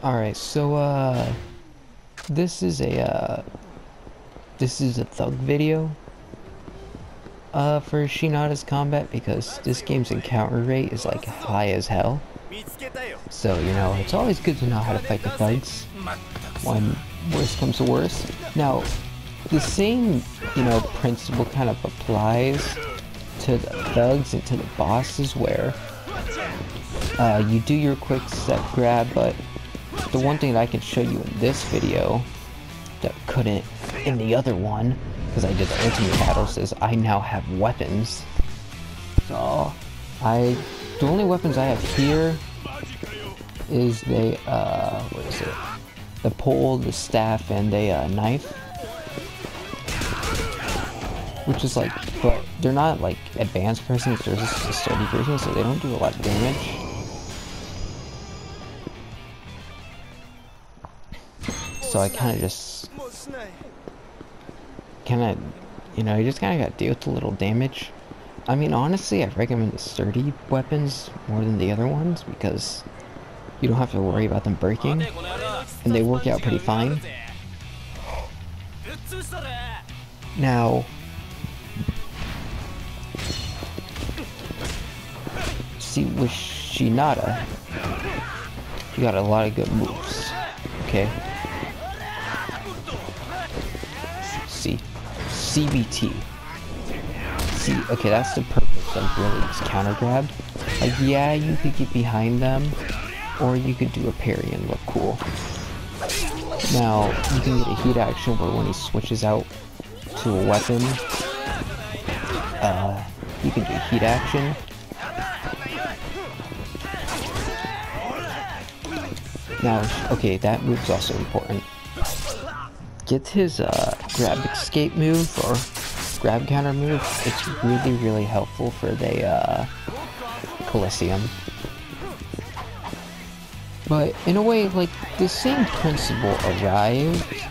Alright, so this is a thug video for Shinada's combat because this game's encounter rate is like high as hell. So, you know, it's always good to know how to fight the thugs when worst comes to worst. Now, the same, you know, principle kind of applies to the thugs and to the bosses where you do your quick step grab, but the one thing that I can show you in this video that couldn't in the other one, because I did the ultimate battles, is I now have weapons. So the only weapons I have here is what is it? The pole, the staff, and a knife. Which is like, but they're not like advanced versions, they're just a sturdy version, so they don't do a lot of damage. So I kind of just, you know, you just kind of got to deal with a little damage. I mean, honestly, I recommend the sturdy weapons more than the other ones because you don't have to worry about them breaking, and they work out pretty fine. Now, see, with Shinada, you got a lot of good moves, okay? See, CBT. See, okay, that's the purpose of really this counter grab. Like, yeah, you could get behind them, or you could do a parry and look cool. Now, you can get a heat action where when he switches out to a weapon, you can do heat action. Now, okay, that move's also important. Get his grab escape move or grab counter move. It's really, really helpful for the Coliseum. But in a way, like, the same principle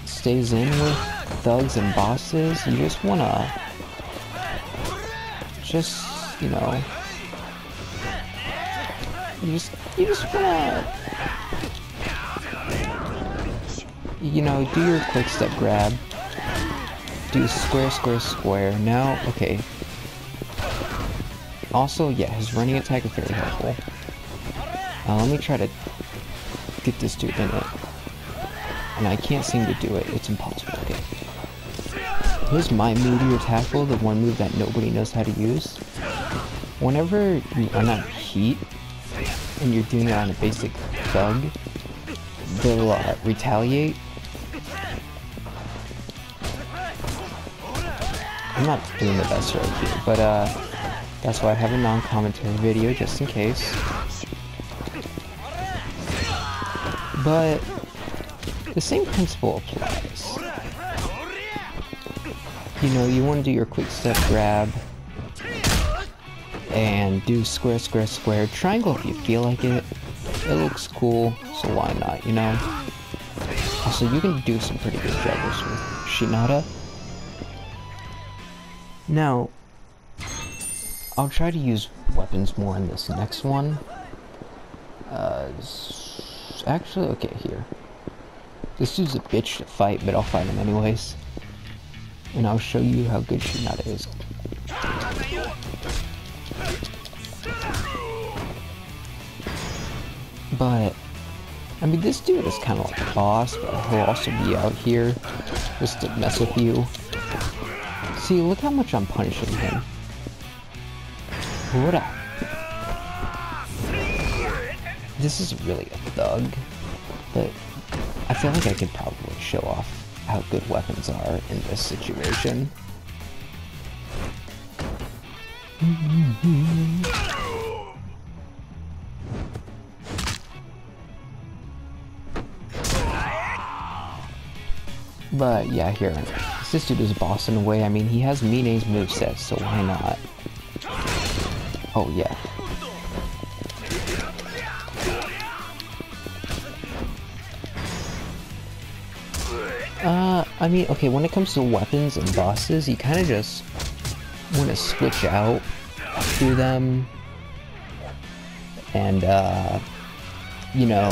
stays in with thugs and bosses. You just wanna, you know, you just wanna, you know, do your quick step grab, do square, square, square. Now, okay. Also, yeah, his running attack is very helpful. Let me try to get this dude in it. And I can't seem to do it. It's impossible. Okay. Here's my meteor tackle, the one move that nobody knows how to use. Whenever you run out of heat, and you're doing it on a basic thug, they'll retaliate. I'm not doing the best right here, but that's why I have a non-commentary video just in case. But the same principle applies. You know, you want to do your quick step grab and do square, square, square, triangle if you feel like it. It looks cool, so why not, you know? Also, you can do some pretty good juggles with Shinada. Now, I'll try to use weapons more in this next one. Actually, okay, here. This dude's a bitch to fight, but I'll fight him anyways. And I'll show you how good Shinada is. But, I mean, this dude is kind of like a boss, but he'll also be out here just to mess with you. See, look how much I'm punishing him. What up? This is really a thug, but I feel like I could probably show off how good weapons are in this situation. But yeah, here, this dude is a boss in a way. I mean, he has Mine's moveset, so why not? Oh yeah. I mean, okay, when it comes to weapons and bosses, you kind of just want to switch out through them, and, you know,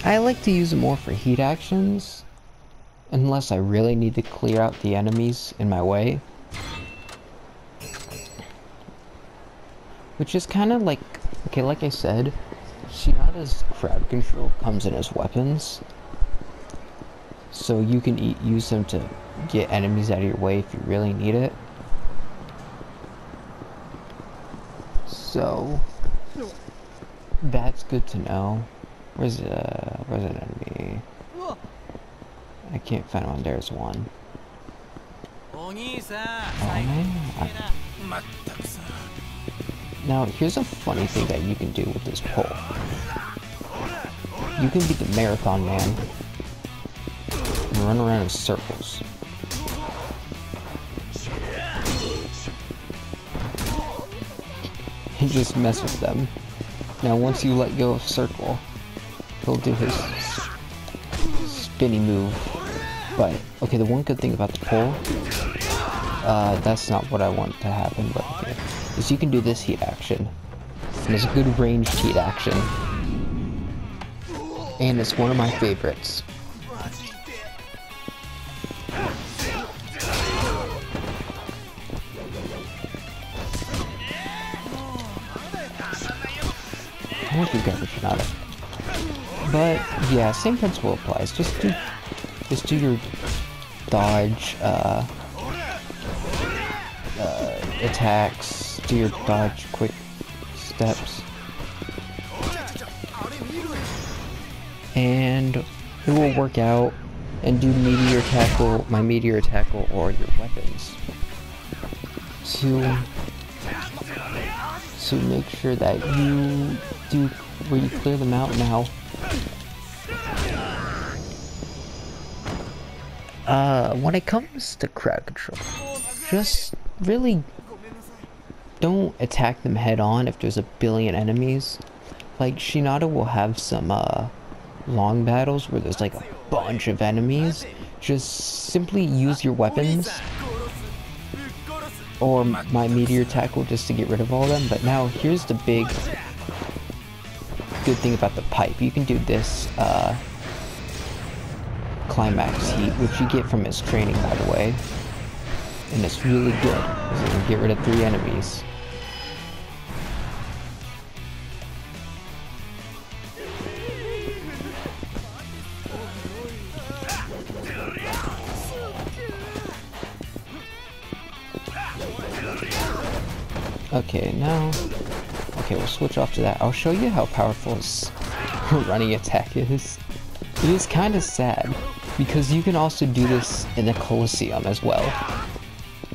I like to use it more for heat actions, unless I really need to clear out the enemies in my way. Which is kind of like, okay, like I said, Shinada's crowd control comes in as weapons. So you can use them to get enemies out of your way if you really need it. So that's good to know. Where's an enemy? I can't find one. There's one. Oh, now here's a funny thing that you can do with this pole. You can be the marathon man and run around in circles. And just mess with them. Now once you let go of circle, he'll do his spinny move. But, okay, the one good thing about the pole, that's not what I want to happen, but okay, is you can do this heat action. And it's a good ranged heat action. And it's one of my favorites. I want to grab a Shinada. But yeah, same principle applies. Just do your dodge attacks, do your dodge quick steps, and it will work out. And do meteor tackle, my meteor tackle, or your weapons to make sure that you do where you clear them out now. When it comes to crowd control, just really don't attack them head on if there's a billion enemies. Like, Shinada will have some long battles where there's like a bunch of enemies. Just simply use your weapons or my meteor tackle just to get rid of all of them. But now here's the big good thing about the pipe. You can do this climax heat, which you get from his training, by the way, and it's really good because it can get rid of 3 enemies. Okay, now, okay, we'll switch off to that. I'll show you how powerful his running attack is. It is kind of sad, because you can also do this in the Coliseum as well.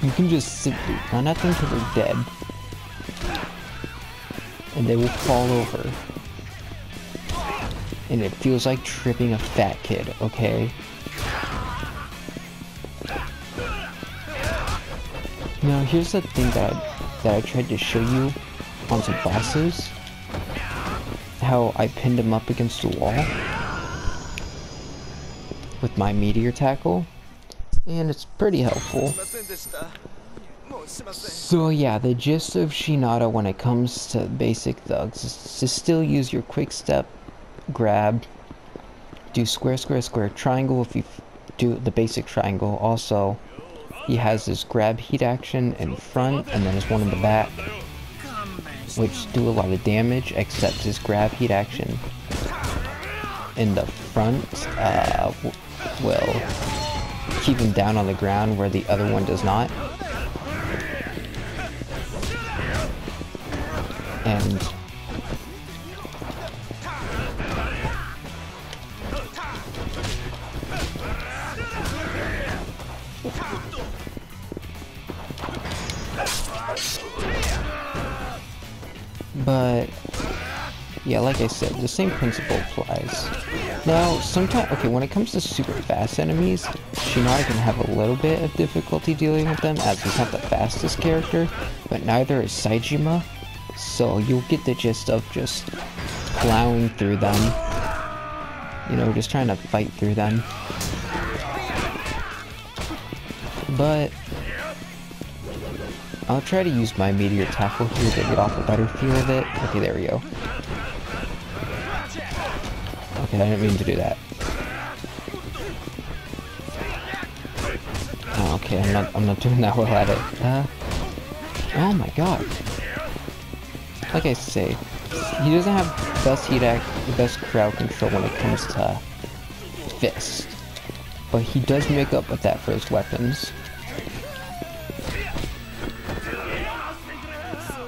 You can just simply run at them till they're dead, and they will fall over. And it feels like tripping a fat kid, okay? Now here's the thing that I tried to show you on some bosses. How I pinned him up against the wall with my meteor tackle, and it's pretty helpful. So yeah, the gist of Shinada when it comes to basic thugs is to still use your quick step, grab, do square, square, square, triangle if you do the basic triangle. Also, he has his grab heat action in front, and then his one in the back, which do a lot of damage, except his grab heat action in the front will keep him down on the ground where the other one does not. And but yeah, like I said, the same principle applies. Now, sometimes, okay, when it comes to super fast enemies, Shinada can have a little bit of difficulty dealing with them, as he's not the fastest character, but neither is Saejima, so you'll get the gist of just plowing through them. You know, just trying to fight through them. But I'll try to use my meteor tackle here to get off a better feel of it. Okay, there we go. Okay, I didn't mean to do that. Oh, okay, I'm not doing that well at it. Oh my god. Like I say, he doesn't have the best crowd control when it comes to fist. But he does make up with that for his weapons.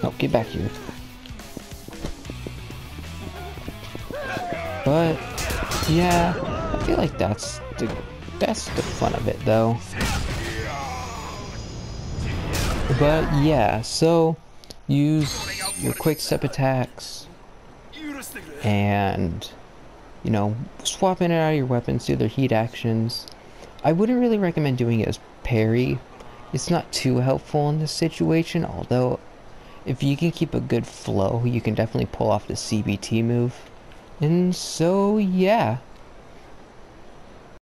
No, get back here. But yeah, I feel like that's the fun of it though. But yeah, so use your quick step attacks and, you know, swap in and out of your weapons, do their heat actions. I wouldn't really recommend doing it as parry. It's not too helpful in this situation, although if you can keep a good flow, you can definitely pull off the CBT move. And so, yeah.